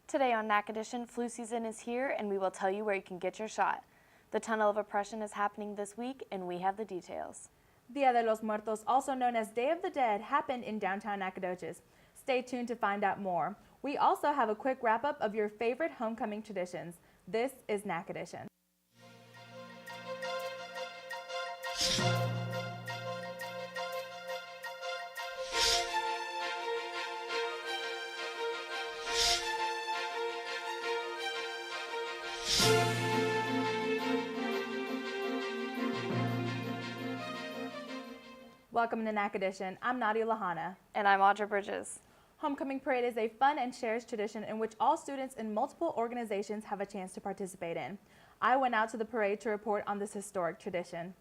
Today on Nac Edition, flu season is here and we will tell you where you can get your shot. The Tunnel of Oppression is happening this week and we have the details. Dia de los Muertos, also known as Day of the Dead, happened in downtown Nacogdoches. Stay tuned to find out more. We also have a quick wrap-up of your favorite homecoming traditions. This is Nac Edition. Welcome to Nac Edition. I'm Nadia Lahana. And I'm Audra Bridges. Homecoming Parade is a fun and cherished tradition in which all students in multiple organizations have a chance to participate in. I went out to the parade to report on this historic tradition.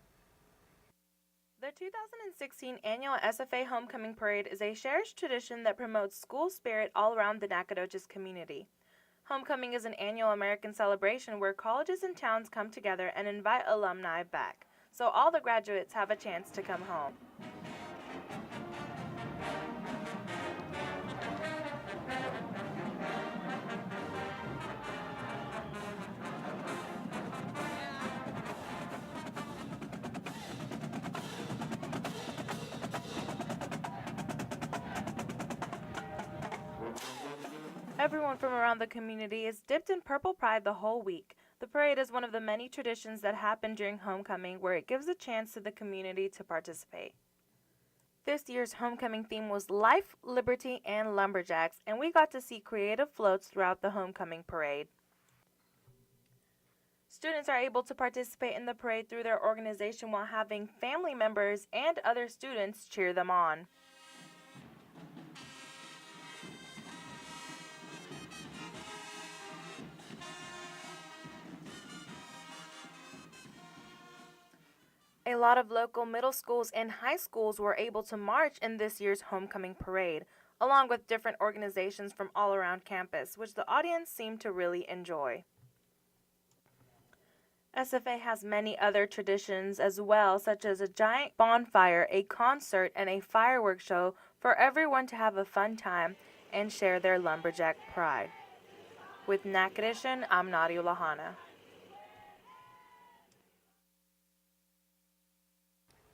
The 2016 annual SFA Homecoming Parade is a cherished tradition that promotes school spirit all around the Nacogdoches community. Homecoming is an annual American celebration where colleges and towns come together and invite alumni back, so all the graduates have a chance to come home. Everyone from around the community is dipped in purple pride the whole week. The parade is one of the many traditions that happen during homecoming where it gives a chance to the community to participate. This year's homecoming theme was Life, Liberty, and Lumberjacks, and we got to see creative floats throughout the homecoming parade. Students are able to participate in the parade through their organization while having family members and other students cheer them on. A lot of local middle schools and high schools were able to march in this year's homecoming parade, along with different organizations from all around campus, which the audience seemed to really enjoy. SFA has many other traditions as well, such as a giant bonfire, a concert, and a fireworks show for everyone to have a fun time and share their lumberjack pride. With Nac Edition, I'm Nadia Lahana.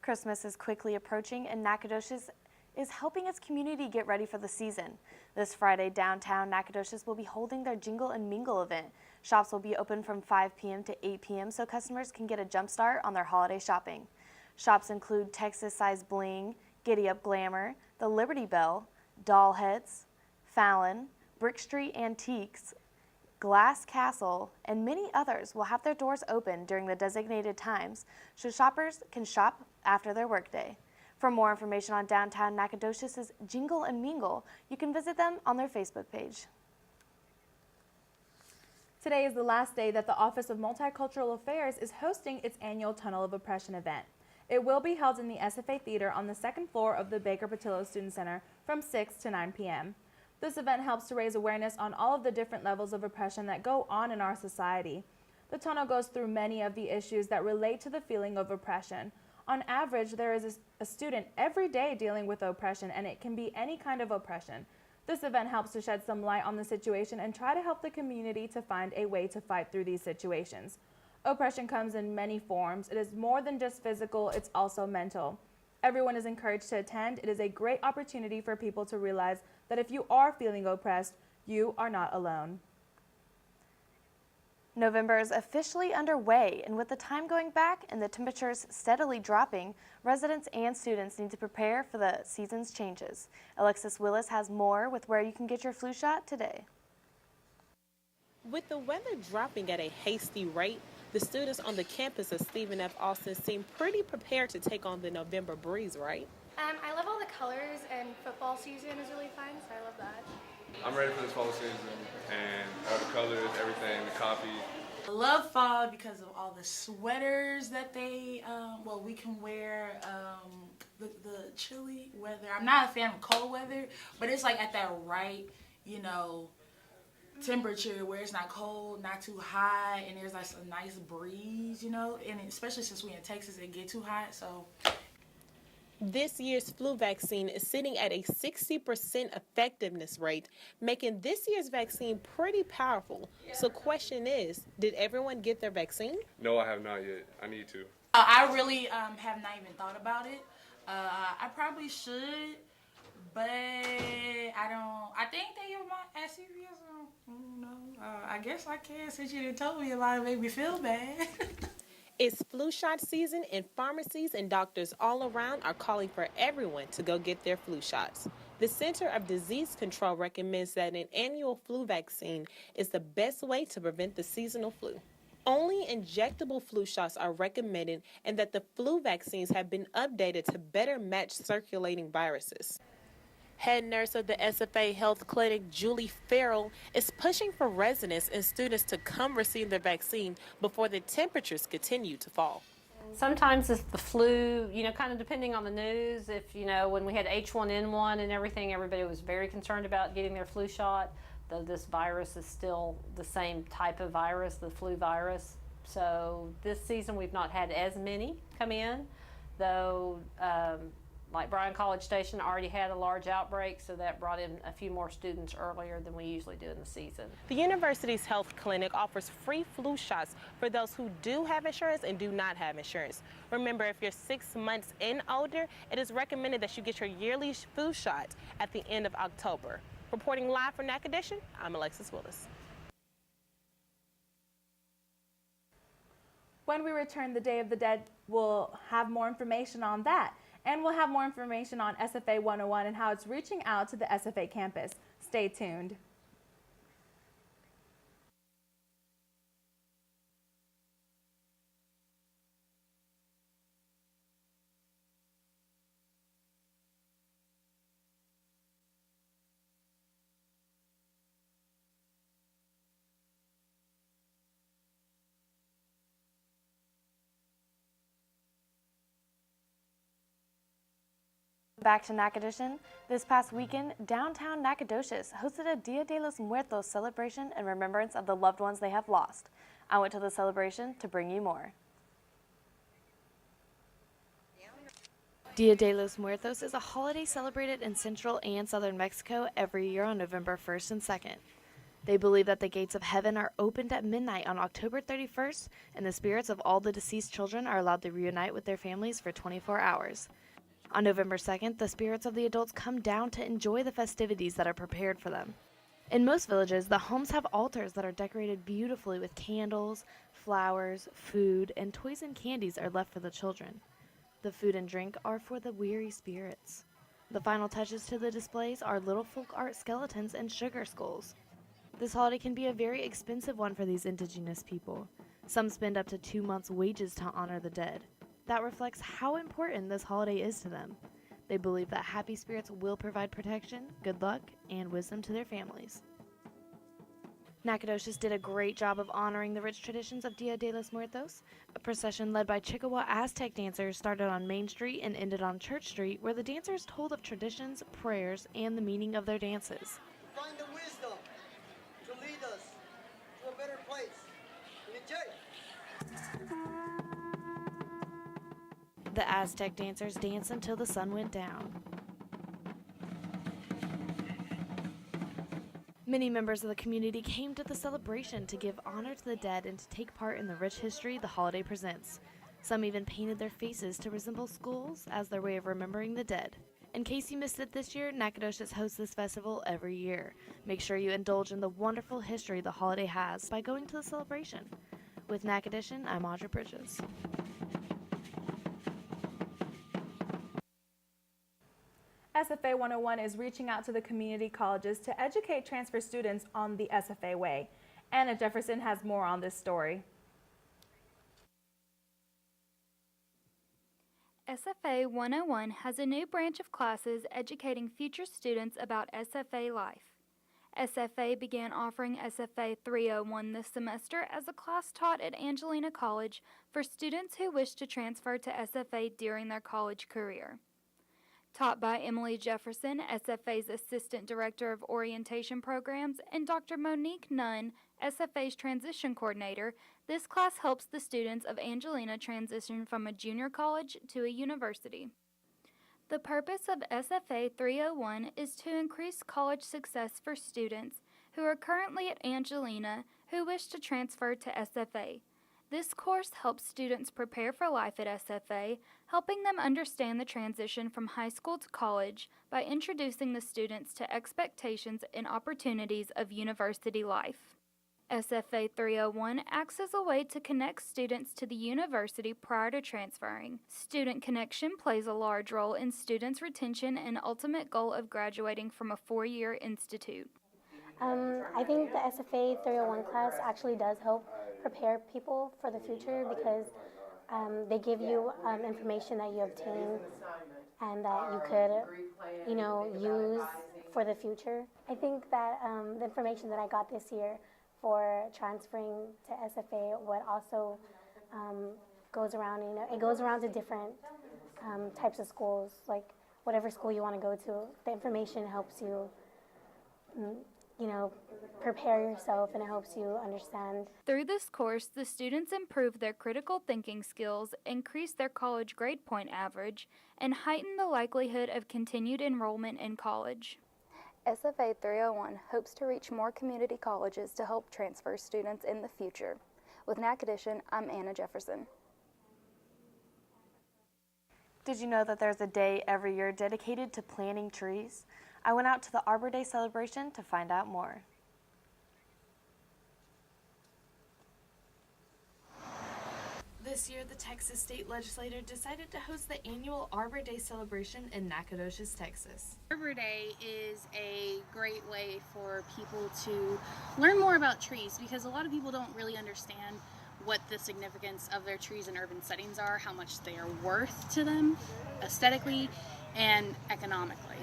Christmas is quickly approaching and Nacogdoches is helping its community get ready for the season. This Friday, downtown Nacogdoches will be holding their Jingle and Mingle event. Shops will be open from 5 p.m. to 8 p.m. so customers can get a jump start on their holiday shopping. Shops include Texas-sized bling, Giddy Up Glamour, the Liberty Bell, Doll Heads, Fallon, Brick Street Antiques, Glass Castle, and many others will have their doors open during the designated times so shoppers can shop after their workday. For more information on downtown Nacogdoches' Jingle and Mingle, you can visit them on their Facebook page. Today is the last day that the Office of Multicultural Affairs is hosting its annual Tunnel of Oppression event. It will be held in the SFA Theater on the second floor of the Baker Patillo Student Center from 6 to 9 p.m. This event helps to raise awareness on all of the different levels of oppression that go on in our society. The tunnel goes through many of the issues that relate to the feeling of oppression. On average, there is a student every day dealing with oppression, and it can be any kind of oppression. This event helps to shed some light on the situation and try to help the community to find a way to fight through these situations. Oppression comes in many forms. It is more than just physical, it's also mental. Everyone is encouraged to attend. It is a great opportunity for people to realize that if you are feeling oppressed, you are not alone. November is officially underway, and with the time going back and the temperatures steadily dropping, residents and students need to prepare for the season's changes. Alexis Willis has more with where you can get your flu shot today. With the weather dropping at a hasty rate, the students on the campus of Stephen F. Austin seem pretty prepared to take on the November breeze, right? I love all the colors, and football season is really fun, so I love that. I'm ready for this fall season and all the colors, everything, the coffee. I love fall because of all the sweaters that we can wear, the chilly weather. I'm not a fan of cold weather, but it's like at that right, temperature where it's not cold, not too hot, and there's like a nice breeze, and especially since we're in Texas, it get too hot, so. This year's flu vaccine is sitting at a 60% effectiveness rate, making this year's vaccine pretty powerful. So question is, did everyone get their vaccine? No, I have not yet. I need to. I really have not even thought about it. I probably should, but I don't. I think they might as serious. I don't know. I guess I can since you done told me about it. Made me feel bad. It's flu shot season, and pharmacies and doctors all around are calling for everyone to go get their flu shots. The Center of Disease Control recommends that an annual flu vaccine is the best way to prevent the seasonal flu. Only injectable flu shots are recommended, and that the flu vaccines have been updated to better match circulating viruses. Head nurse of the SFA Health Clinic, Julie Farrell, is pushing for residents and students to come receive their vaccine before the temperatures continue to fall. Sometimes it's the flu, kind of depending on the news. If, when we had H1N1 and everything, everybody was very concerned about getting their flu shot, though this virus is still the same type of virus, the flu virus. So this season we've not had as many come in, though like Bryan College Station already had a large outbreak, so that brought in a few more students earlier than we usually do in the season. The university's health clinic offers free flu shots for those who do have insurance and do not have insurance. Remember, if you're 6 months and older, it is recommended that you get your yearly flu shot at the end of October. Reporting live for Nac Edition, I'm Alexis Willis. When we return, the Day of the Dead, we'll have more information on that. And we'll have more information on SFA 101 and how it's reaching out to the SFA campus. Stay tuned. Back to Nac Edition. This past weekend, downtown Nacogdoches hosted a Dia de los Muertos celebration in remembrance of the loved ones they have lost. I went to the celebration to bring you more. Dia de los Muertos is a holiday celebrated in central and southern Mexico every year on November 1st and 2nd. They believe that the gates of heaven are opened at midnight on October 31st, and the spirits of all the deceased children are allowed to reunite with their families for 24 hours. On November 2nd, the spirits of the adults come down to enjoy the festivities that are prepared for them. In most villages, the homes have altars that are decorated beautifully with candles, flowers, food, and toys and candies are left for the children. The food and drink are for the weary spirits. The final touches to the displays are little folk art skeletons and sugar skulls. This holiday can be a very expensive one for these indigenous people. Some spend up to 2 months' wages to honor the dead. That reflects how important this holiday is to them. They believe that happy spirits will provide protection, good luck, and wisdom to their families. Nacogdoches did a great job of honoring the rich traditions of Dia de los Muertos. A procession led by Chickasaw Aztec dancers started on Main Street and ended on Church Street, where the dancers told of traditions, prayers, and the meaning of their dances. Find the wisdom to lead us to a better place. The Aztec dancers danced until the sun went down. Many members of the community came to the celebration to give honor to the dead and to take part in the rich history the holiday presents. Some even painted their faces to resemble skulls as their way of remembering the dead. In case you missed it this year, Nacogdoches hosts this festival every year. Make sure you indulge in the wonderful history the holiday has by going to the celebration. With Nac Edition, I'm Audrey Bridges. SFA 101 is reaching out to the community colleges to educate transfer students on the SFA way. Anna Jefferson has more on this story. SFA 101 has a new branch of classes educating future students about SFA life. SFA began offering SFA 301 this semester as a class taught at Angelina College for students who wish to transfer to SFA during their college career. Taught by Emily Jefferson, SFA's Assistant Director of Orientation Programs, and Dr. Monique Nunn, SFA's Transition Coordinator, this class helps the students of Angelina transition from a junior college to a university. The purpose of SFA 301 is to increase college success for students who are currently at Angelina who wish to transfer to SFA. This course helps students prepare for life at SFA, helping them understand the transition from high school to college by introducing the students to expectations and opportunities of university life. SFA 301 acts as a way to connect students to the university prior to transferring. Student connection plays a large role in students' retention and ultimate goal of graduating from a four-year institute. I think the SFA 301 class actually does help prepare people for the future because they give you information that you obtain and that you could, use for the future. I think that the information that I got this year for transferring to SFA what also goes around, it goes around to different types of schools, like whatever school you want to go to. The information helps you prepare yourself, and it helps you understand. Through this course, the students improve their critical thinking skills, increase their college grade point average, and heighten the likelihood of continued enrollment in college. SFA 301 hopes to reach more community colleges to help transfer students in the future. With Nac Edition, I'm Anna Jefferson. Did you know that there's a day every year dedicated to planting trees? I went out to the Arbor Day celebration to find out more. This year, the Texas State Legislature decided to host the annual Arbor Day celebration in Nacogdoches, Texas. Arbor Day is a great way for people to learn more about trees because a lot of people don't really understand what the significance of their trees in urban settings are, how much they are worth to them aesthetically and economically.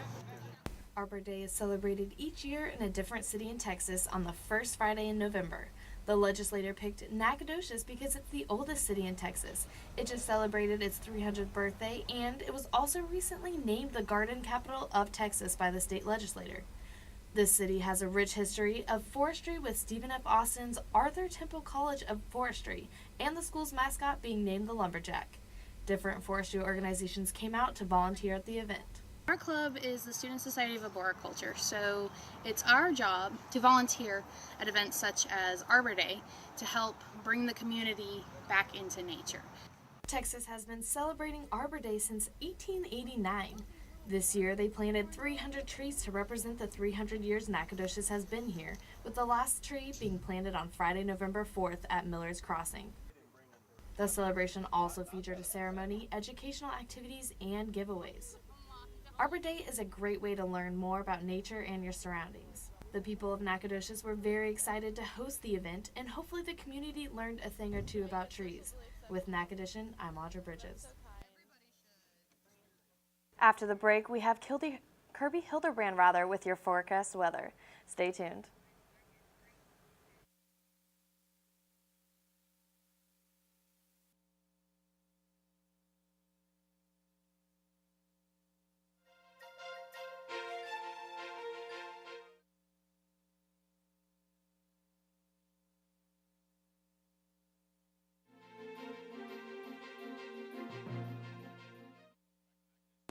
Arbor Day is celebrated each year in a different city in Texas on the first Friday in November. The legislature picked Nacogdoches because it's the oldest city in Texas. It just celebrated its 300th birthday, and it was also recently named the garden capital of Texas by the state legislature. This city has a rich history of forestry with Stephen F. Austin's Arthur Temple College of Forestry and the school's mascot being named the Lumberjack. Different forestry organizations came out to volunteer at the event. Our club is the Student Society of Arboriculture, so it's our job to volunteer at events such as Arbor Day to help bring the community back into nature. Texas has been celebrating Arbor Day since 1889. This year, they planted 300 trees to represent the 300 years Nacogdoches has been here, with the last tree being planted on Friday, November 4th at Miller's Crossing. The celebration also featured a ceremony, educational activities, and giveaways. Arbor Day is a great way to learn more about nature and your surroundings. The people of Nacogdoches were very excited to host the event, and hopefully the community learned a thing or two about trees. With Nac Edition, I'm Audra Bridges. After the break, we have Kirby Hildebrand with your forecast weather. Stay tuned.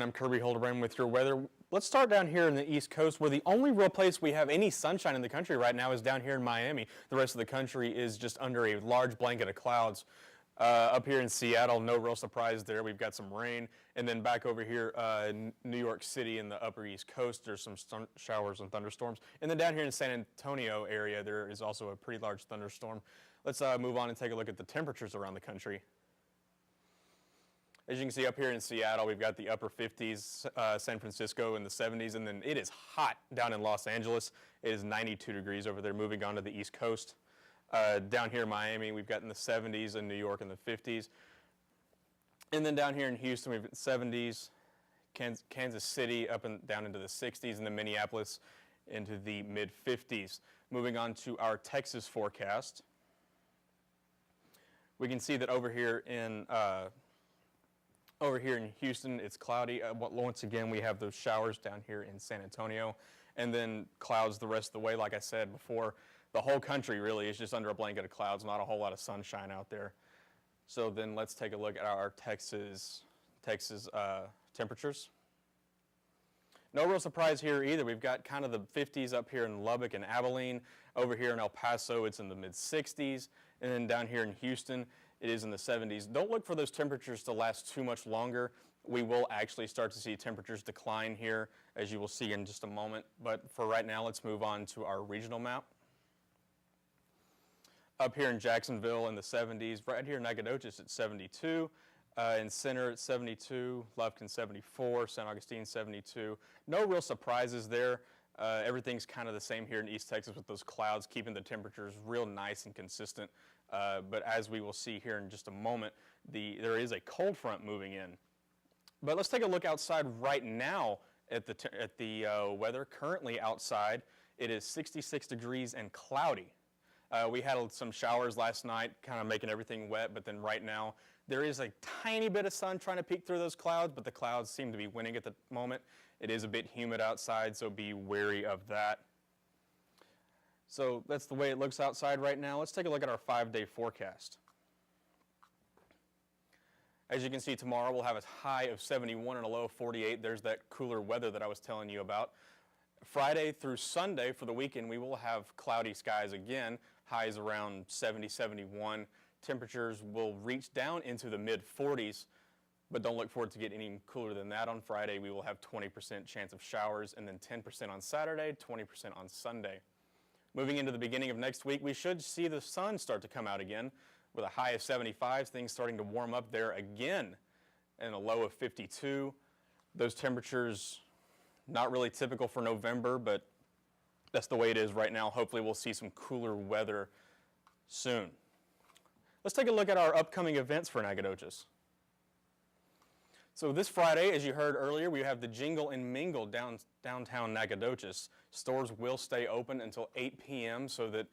I'm Kirby Hildebrand with your weather. Let's start down here in the East Coast, where the only real place we have any sunshine in the country right now is down here in Miami. The rest of the country is just under a large blanket of clouds. Up here in Seattle, no real surprise there. We've got some rain. And then back over here in New York City in the upper East Coast, there's some showers and thunderstorms. And then down here in San Antonio area, there is also a pretty large thunderstorm. Let's move on and take a look at the temperatures around the country. As you can see up here in Seattle, we've got the upper 50s, San Francisco in the 70s, and then it is hot down in Los Angeles. It is 92 degrees over there, moving on to the East Coast. Down here in Miami, we've got in the 70s, and New York in the 50s. And then down here in Houston, we've got 70s, Kansas City up and down into the 60s, and then Minneapolis into the mid-50s. Moving on to our Texas forecast, we can see that over here in Houston, it's cloudy. Once again, we have those showers down here in San Antonio, and then clouds the rest of the way. Like I said before, the whole country really is just under a blanket of clouds, not a whole lot of sunshine out there. So then let's take a look at our Texas temperatures. No real surprise here either. We've got kind of the 50s up here in Lubbock and Abilene. Over here in El Paso, it's in the mid-60s. And then down here in Houston, it is in the 70s. Don't look for those temperatures to last too much longer. We will actually start to see temperatures decline here, as you will see in just a moment. But for right now, let's move on to our regional map. Up here in Jacksonville in the 70s, right here in Nacogdoches at 72. In Center at 72, Lufkin 74, San Augustine 72. No real surprises there. Everything's kind of the same here in East Texas with those clouds keeping the temperatures real nice and consistent. But as we will see here in just a moment, there is a cold front moving in. But let's take a look outside right now at the weather. Currently outside, it is 66 degrees and cloudy. We had some showers last night, kind of making everything wet, but then right now, there is a tiny bit of sun trying to peek through those clouds, but the clouds seem to be winning at the moment. It is a bit humid outside, so be wary of that. So that's the way it looks outside right now. Let's take a look at our 5-day forecast. As you can see, tomorrow we'll have a high of 71 and a low of 48. There's that cooler weather that I was telling you about. Friday through Sunday for the weekend, we will have cloudy skies again, highs around 70, 71. Temperatures will reach down into the mid-40s, but don't look forward to get any cooler than that on Friday. We will have 20% chance of showers, and then 10% on Saturday, 20% on Sunday. Moving into the beginning of next week, we should see the sun start to come out again with a high of 75, things starting to warm up there again, and a low of 52. Those temperatures, not really typical for November, but that's the way it is right now. Hopefully we'll see some cooler weather soon. Let's take a look at our upcoming events for Nacogdoches. So this Friday, as you heard earlier, we have the Jingle and Mingle downtown Nacogdoches. Stores will stay open until 8 p.m. so that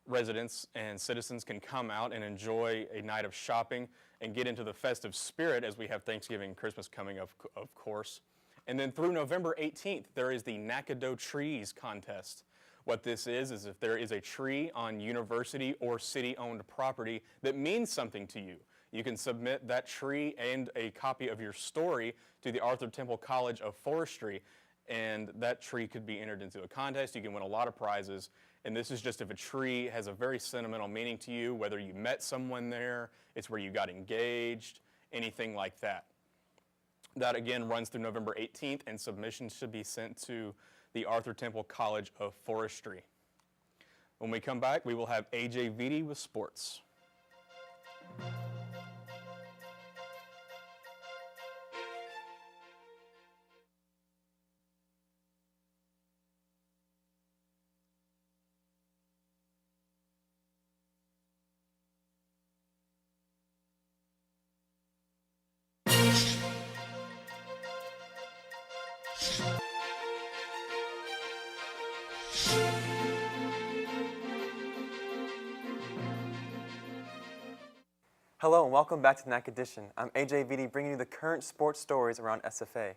residents and citizens can come out and enjoy a night of shopping and get into the festive spirit as we have Thanksgiving and Christmas coming up, of course. And then through November 18th, there is the Nacogdoches Trees Contest. What this is if there is a tree on university or city-owned property that means something to you, you can submit that tree and a copy of your story to the Arthur Temple College of Forestry, and that tree could be entered into a contest. You can win a lot of prizes, and this is just if a tree has a very sentimental meaning to you, whether you met someone there, it's where you got engaged, anything like that. That again runs through November 18th, and submissions should be sent to the Arthur Temple College of Forestry. When we come back, we will have AJ Vitti with sports. Hello and welcome back to Nac Edition. I'm AJ Vitti bringing you the current sports stories around SFA.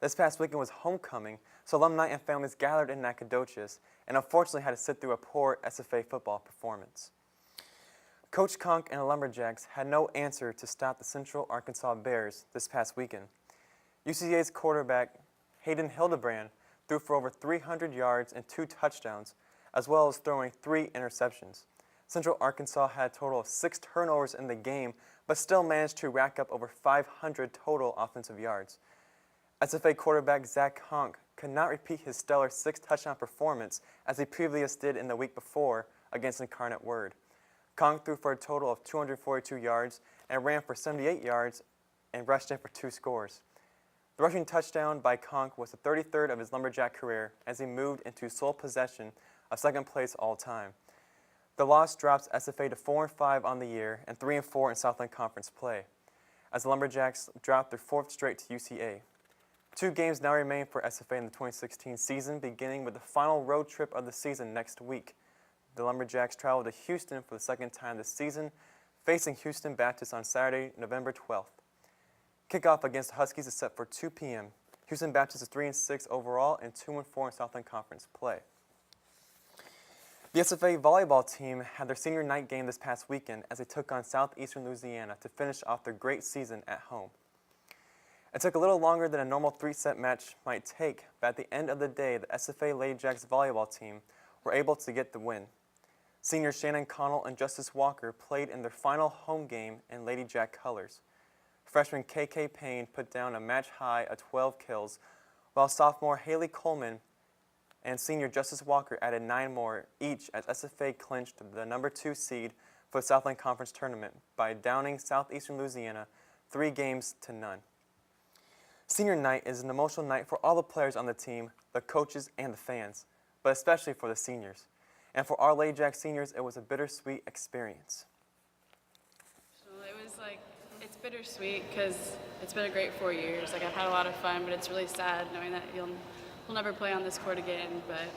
This past weekend was homecoming, so alumni and families gathered in Nacogdoches and unfortunately had to sit through a poor SFA football performance. Coach Conk and the Lumberjacks had no answer to stop the Central Arkansas Bears this past weekend. UCA's quarterback Hayden Hildebrand threw for over 300 yards and 2 touchdowns, as well as throwing 3 interceptions. Central Arkansas had a total of 6 turnovers in the game, but still managed to rack up over 500 total offensive yards. SFA quarterback Zach Conk could not repeat his stellar 6-touchdown performance as he previously did in the week before against Incarnate Word. Conk threw for a total of 242 yards and ran for 78 yards and rushed in for 2 scores. The rushing touchdown by Conk was the 33rd of his Lumberjack career as he moved into sole possession of second place all time. The loss drops SFA to 4-5 on the year and 3-4 in Southland Conference play, as the Lumberjacks drop their 4th straight to UCA. 2 games now remain for SFA in the 2016 season, beginning with the final road trip of the season next week. The Lumberjacks travel to Houston for the 2nd time this season, facing Houston Baptist on Saturday, November 12th. Kickoff against the Huskies is set for 2 p.m. Houston Baptist is 3-6 overall and 2-4 in Southland Conference play. The SFA volleyball team had their senior night game this past weekend as they took on Southeastern Louisiana to finish off their great season at home. It took a little longer than a normal 3-set match might take, but at the end of the day, the SFA Lady Jacks volleyball team were able to get the win. Seniors Shannon Connell and Justice Walker played in their final home game in Lady Jack colors. Freshman KK Payne put down a match high of 12 kills, while sophomore Haley Coleman and senior Justice Walker added 9 more each as SFA clinched the number 2 seed for the Southland Conference Tournament by downing Southeastern Louisiana 3-0. Senior night is an emotional night for all the players on the team, the coaches, and the fans, but especially for the seniors. And for our Lady Jack seniors, it was a bittersweet experience. It's bittersweet because it's been a great 4 years. I've had a lot of fun, but it's really sad knowing that we'll never play on this court again, but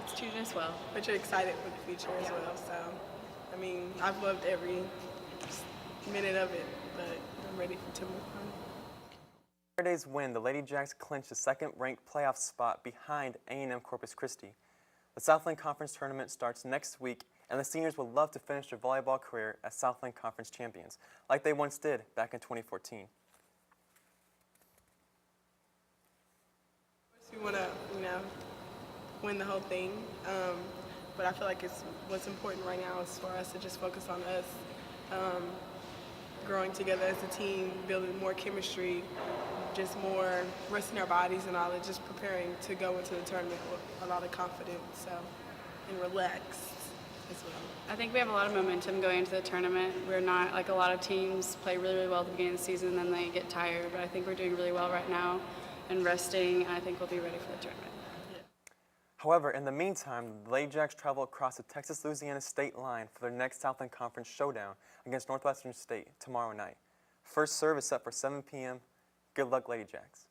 it's treated us well. But you're excited for the future as well, so, I've loved every minute of it, but I'm ready to move on. Saturday's win, the Lady Jacks clinched the second-ranked playoff spot behind A&M Corpus Christi. The Southland Conference Tournament starts next week, and the seniors would love to finish their volleyball career as Southland Conference champions, like they once did back in 2014. We want to, win the whole thing, but I feel like what's important right now is for us to just focus on us, growing together as a team, building more chemistry, just more resting our bodies and all, and just preparing to go into the tournament with a lot of confidence, and relaxed as well. I think we have a lot of momentum going into the tournament. We're not like a lot of teams play really, really well at the beginning of the season, and then they get tired, but I think we're doing really well right now and resting, and I think we'll be ready for the tournament. However, in the meantime, the Lady Jacks travel across the Texas-Louisiana state line for their next Southland Conference showdown against Northwestern State tomorrow night. First serve is set for 7 p.m. Good luck, Lady Jacks.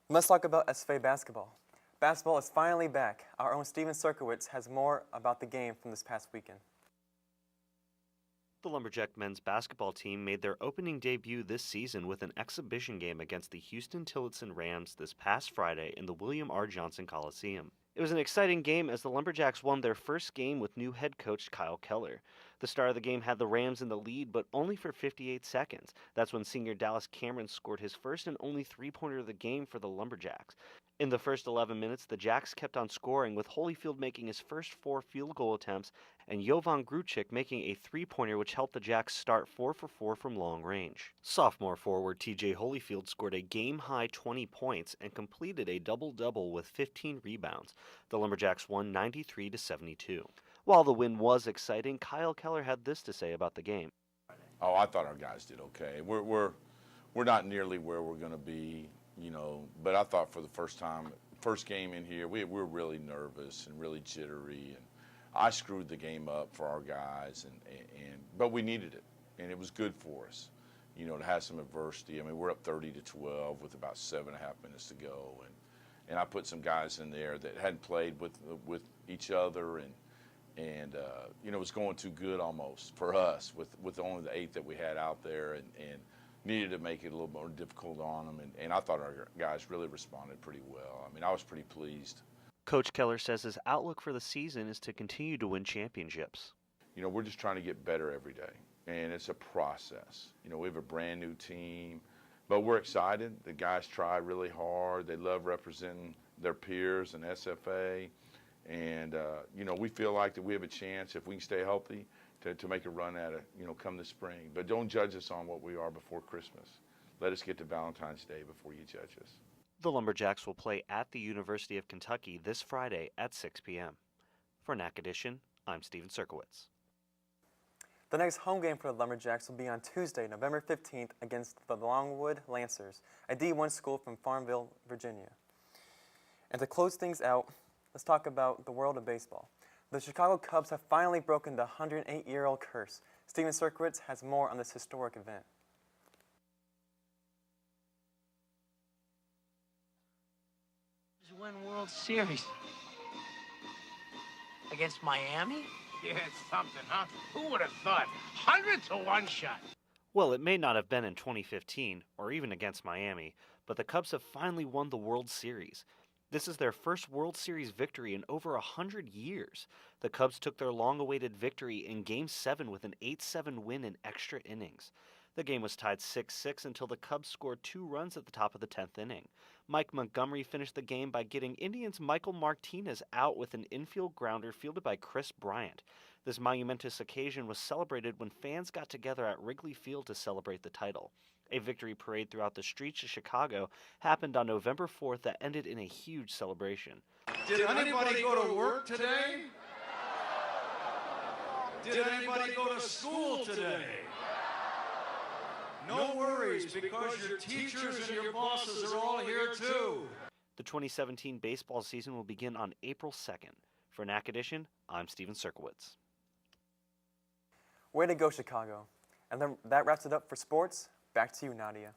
Let's talk about SFA basketball. Basketball is finally back. Our own Steven Serkowitz has more about the game from this past weekend. The Lumberjack men's basketball team made their opening debut this season with an exhibition game against the Houston Tillotson Rams this past Friday in the William R. Johnson Coliseum. It was an exciting game as the Lumberjacks won their first game with new head coach Kyle Keller. The start of the game had the Rams in the lead, but only for 58 seconds. That's when senior Dallas Cameron scored his first and only three-pointer of the game for the Lumberjacks. In the first 11 minutes, the Jacks kept on scoring, with Holyfield making his first 4 field goal attempts and Jovan Gruchik making a three-pointer which helped the Jacks start 4 for 4 from long range. Sophomore forward TJ Holyfield scored a game-high 20 points and completed a double-double with 15 rebounds. The Lumberjacks won 93-72. While the win was exciting, Kyle Keller had this to say about the game. Oh, I thought our guys did okay. We're not nearly where we're going to be, but I thought for the first game in here, we're really nervous and really jittery, and I screwed the game up for our guys, but we needed it, and it was good for us, to have some adversity. We're up 30-12 with about 7.5 minutes to go, and I put some guys in there that hadn't played with each other, and it was going too good almost for us with only the 8 that we had out there, and needed to make it a little more difficult on them, and I thought our guys really responded pretty well. I was pretty pleased. Coach Keller says his outlook for the season is to continue to win championships. We're just trying to get better every day, and it's a process. We have a brand new team, but we're excited. The guys try really hard. They love representing their peers in SFA, and we feel like that we have a chance, if we can stay healthy, to make a run at it, come the spring. But don't judge us on what we are before Christmas. Let us get to Valentine's Day before you judge us. The Lumberjacks will play at the University of Kentucky this Friday at 6 p.m. For Nac Edition, I'm Steven Serkowitz. The next home game for the Lumberjacks will be on Tuesday, November 15th against the Longwood Lancers, a D1 school from Farmville, Virginia. And to close things out, let's talk about the world of baseball. The Chicago Cubs have finally broken the 108-year-old curse. Steven Serkowitz has more on this historic event. Win World Series against Miami? Yeah, it's something, huh? Who would have thought? 100-to-1 shot. Well, it may not have been in 2015 or even against Miami, but the Cubs have finally won the World Series. This is their first World Series victory in over 100 years. The Cubs took their long-awaited victory in Game 7 with an 8-7 win in extra innings. The game was tied 6-6 until the Cubs scored 2 runs at the top of the 10th inning. Mike Montgomery finished the game by getting Indians' Michael Martinez out with an infield grounder fielded by Chris Bryant. This monumentous occasion was celebrated when fans got together at Wrigley Field to celebrate the title. A victory parade throughout the streets of Chicago happened on November 4th that ended in a huge celebration. Did anybody go to work today? Did anybody go to school today? No worries, because your teachers and your bosses are all here too. The 2017 baseball season will begin on April 2nd. For Nac Edition, I'm Steven Serkowitz. Way to go, Chicago. And then that wraps it up for sports. Back to you, Nadia.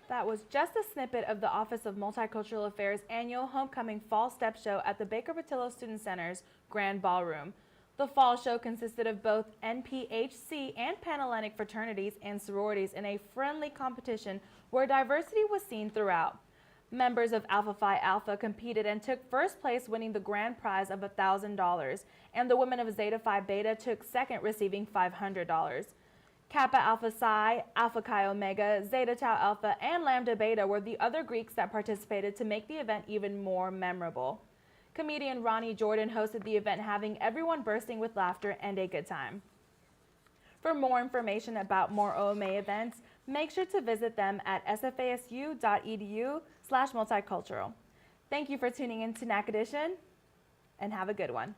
That was just a snippet of the Office of Multicultural Affairs annual Homecoming Fall Step Show at the Baker Patillo Student Center's Grand Ballroom. The fall show consisted of both NPHC and Panhellenic fraternities and sororities in a friendly competition where diversity was seen throughout. Members of Alpha Phi Alpha competed and took first place, winning the grand prize of $1,000, and the women of Zeta Phi Beta took second, receiving $500. Kappa Alpha Psi, Alpha Chi Omega, Zeta Tau Alpha, and Lambda Beta were the other Greeks that participated to make the event even more memorable. Comedian Ronnie Jordan hosted the event, having everyone bursting with laughter and a good time. For more information about more OMA events, make sure to visit them at sfasu.edu/multicultural. Thank you for tuning in to Nac Edition, and have a good one.